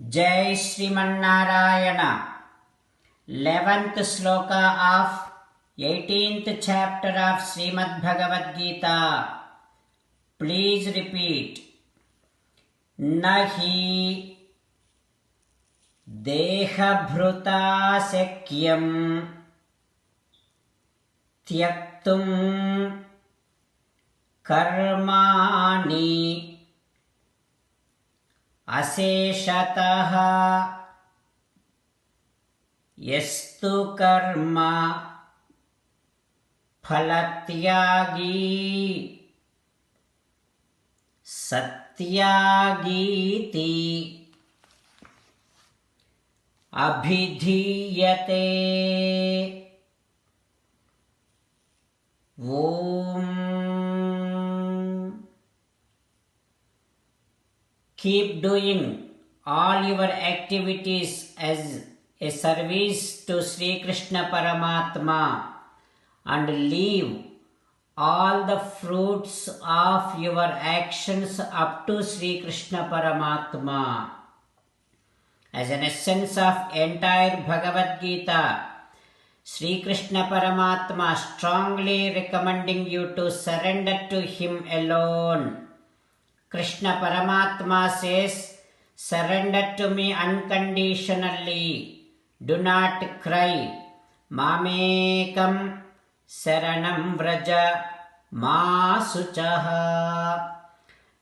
Jai Srimanarayana. 11th sloka of 18th chapter of Srimad Bhagavad Gita. Please repeat. Nahi Dehabhruta Sekyam Tyaktum Karmani Aseshataha Yastu Karma Phalatyagi Satyagiti Abhidhiyate. Om. Keep doing all your activities as a service to Sri Krishna Paramatma and leave all the fruits of your actions up to Sri Krishna Paramatma. As an essence of entire Bhagavad Gita, Sri Krishna Paramatma strongly recommending you to surrender to him alone. Krishna Paramatma says, surrender to me unconditionally. Do not cry. Mamekam saranam vraja ma suchaha.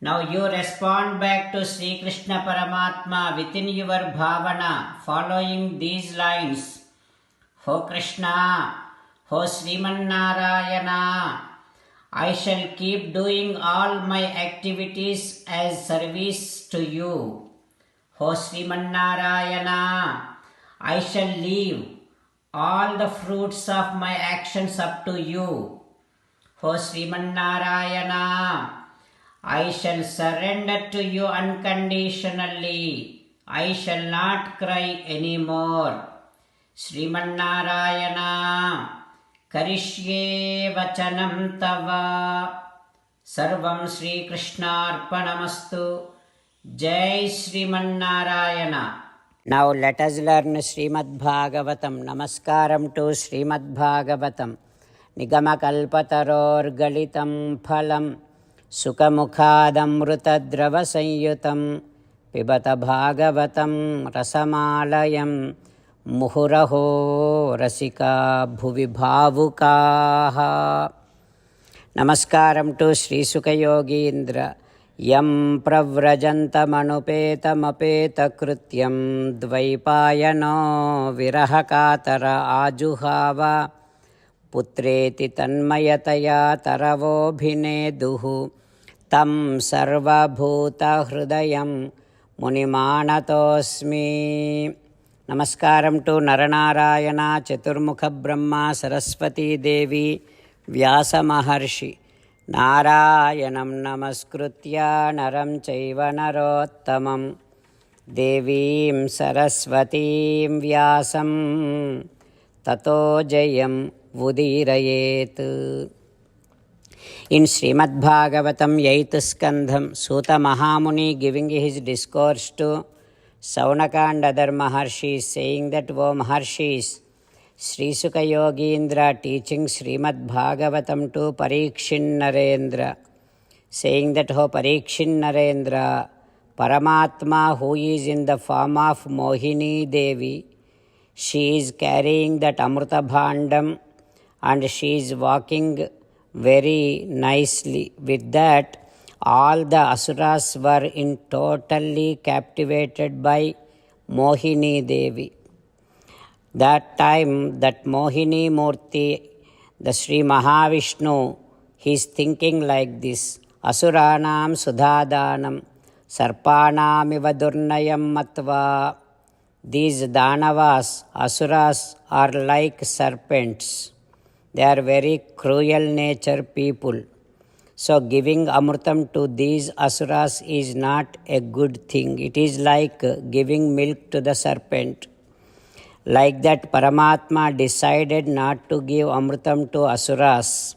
Now you respond back to Sri Krishna Paramatma within your bhavana, following these lines. Ho Krishna, Ho Srimanarayana, I shall keep doing all my activities as service to you. Ho Srimanarayana, I shall leave all the fruits of my actions up to you. Ho Srimanarayana, I shall surrender to you unconditionally. I shall not cry anymore. Srimanarayana, Karishye vachanam tava. Sarvam Sri Krishnarpanamastu. Jai Srimanarayana. Now let us learn Srimad Bhagavatam. Namaskaram to Srimad Bhagavatam. Nigamakalpataror galitam phalam Sukhamukhadamrutadrava sanyutam Pibata Bhagavatam rasamalayam Muhuraho rasika bhuvi bhavukaha. Namaskaram to Sri Sukha Yogindra. Yam pravrajantamanupeta krityam dvaipayano virahakatara ajuhava putreti tanmayataya taravobhineduhu tam sarvabhuta hridayam munimanatosmi. Namaskaram to Naranarayana, Chaturmukha Brahma, Saraswati Devi, Vyasa Maharshi. Narayanam namaskritya naram chaiva narottamam devim saraswatim vyasam tato jayam vudirayet. In Srimad Bhagavatam 8th Skandham, Suta Mahamuni giving his discourse to Saunaka and other Maharshis, saying that, O Maharshis, Sri Sukha Yogindra teaching Srimad Bhagavatam to Parikshin Narendra, saying that, O Parikshin Narendra, Paramatma, who is in the form of Mohini Devi, she is carrying that Amrita Bhandam and she is walking very nicely. With that, all the asuras were in totally captivated by Mohini Devi. That time, that Mohini Murti, the Sri Mahavishnu, he is thinking like this: Asuranam Sudhadanam Sarpanam iva durnayam matva. These Danavas, Asuras, are like serpents. They are very cruel nature people. So giving Amrutam to these Asuras is not a good thing. It is like giving milk to the serpent. Like that, Paramatma decided not to give Amrutam to Asuras.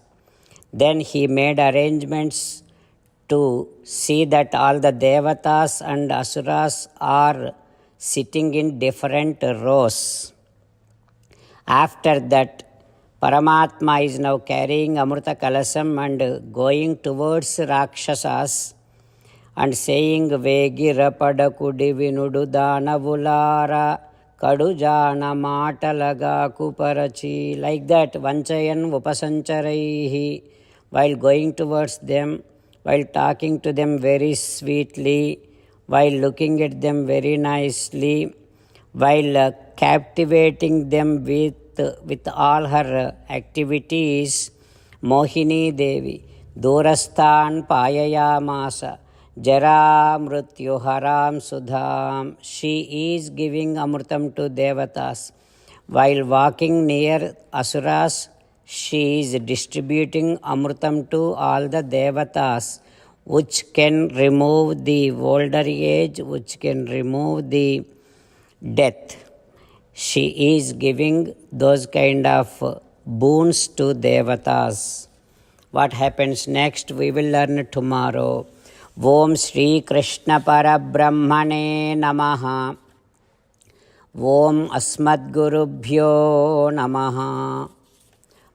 Then he made arrangements to see that all the Devatas and Asuras are sitting in different rows. After that, Paramatma is now carrying Amrita Kalasam and going towards Rakshasas and saying, Vegira padakudi vinudu danavulara kadujana matalaga kuparachi. Like that, Vanchayan upasancharaihi, while going towards them, while talking to them very sweetly, while looking at them very nicely, while captivating them with all her activities, Mohini Devi Durasthan Payayamasa Jara Mrityu Haram Sudham. She is giving Amritam to Devatas. While walking near Asuras, she is distributing Amritam to all the Devatas, which can remove the older age, which can remove the death. She is giving those kind of boons to Devatas. What happens next we will learn tomorrow. Om Shri Krishna Parabrahmane Namaha. Om Asmadgurubhyo Namaha.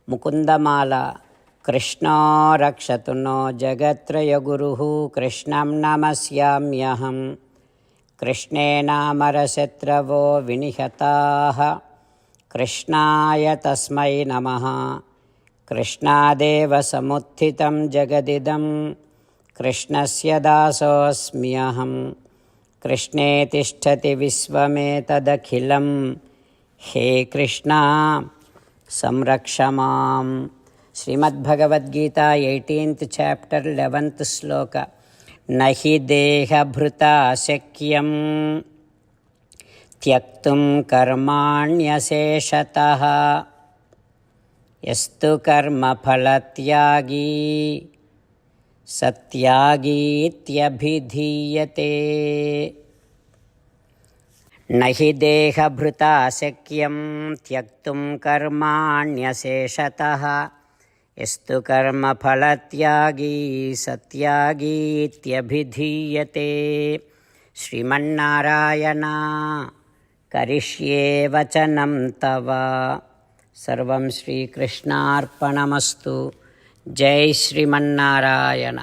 Mukundamala. Krishna Rakshatu no Jagatraya Guruhu Krishnam Namasyamyaham. कृष्णेनामरशत्रवो विनिहताः कृष्णाय तस्मै नमः. कृष्णादेव समुत्थितं जगदिदं कृष्णस्य दासोऽस्म्यहं. कृष्णे तिष्ठति विश्वमेतदखिलं. हे कृष्णा संरक्ष माम्. Shrimad Bhagavad Gita 18th chapter 11th श्लोक. नहि देहभृता शक्यं त्यक्तुं कर्माण्यशेषतः. यस्तु कर्मफलत्यागी सत्यागीत्यभिधीयते. नहि देहभृता शक्यं त्यक्तुं कर्माण्यशेषतः. यस्तु कर्मफलत्यागी सत्यागीत्यभिधीयते. श्रीमन्नारायण करिष्ये वचनं तव. सर्वं श्रीकृष्णार्पणमस्तु. जय श्रीमन्नारायण.